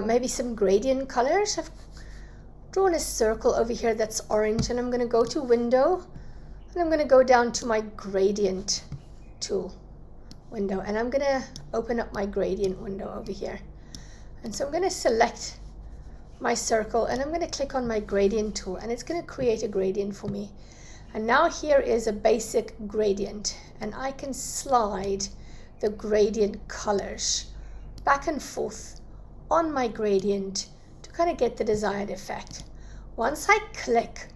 maybe some gradient colors. I've drawn a circle over here that's orange, and I'm going to go to window, and I'm going to go down to my gradient tool window, and I'm going to open up my gradient window over here. And so I'm going to select my circle, and I'm going to click on my gradient tool, and it's going to create a gradient for me. And now here is a basic gradient, and I can slide the gradient colors back and forth on my gradient to kind of get the desired effect. Once I click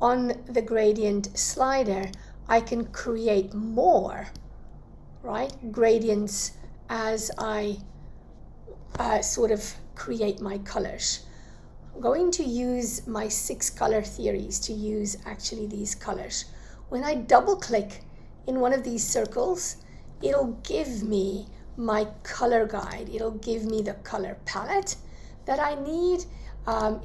on the gradient slider, I can create more, right, gradients as I sort of create my colors. I'm going to use my 6 color theories to use actually these colors. When I double click in one of these circles, it'll give me my color guide. It'll give me the color palette that I need.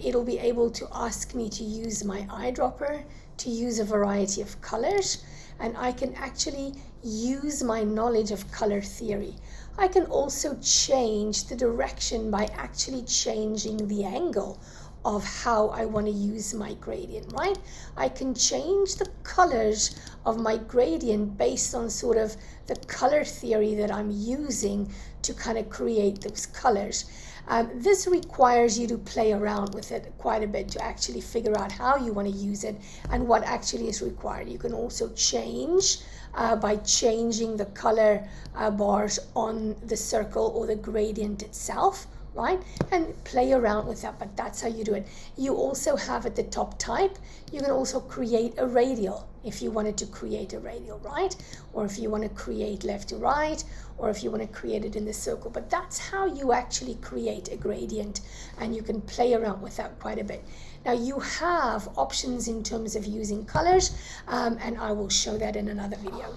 It'll be able to ask me to use my eyedropper to use a variety of colors, and I can actually use my knowledge of color theory. I can also change the direction by actually changing the angle of how I want to use my gradient, right? I can change the colors of my gradient based on sort of the color theory that I'm using to kind of create those colors. This requires you to play around with it quite a bit to actually figure out how you want to use it and what actually is required. You can also change by changing the color bars on the circle or the gradient itself, right? And play around with that, but that's how you do it. You also have at the top type, you can also create a radial if you wanted to create a radial, right? Or if you want to create left to right, or if you want to create it in the circle. But that's how you actually create a gradient, and you can play around with that quite a bit. Now you have options in terms of using colors, and I will show that in another video.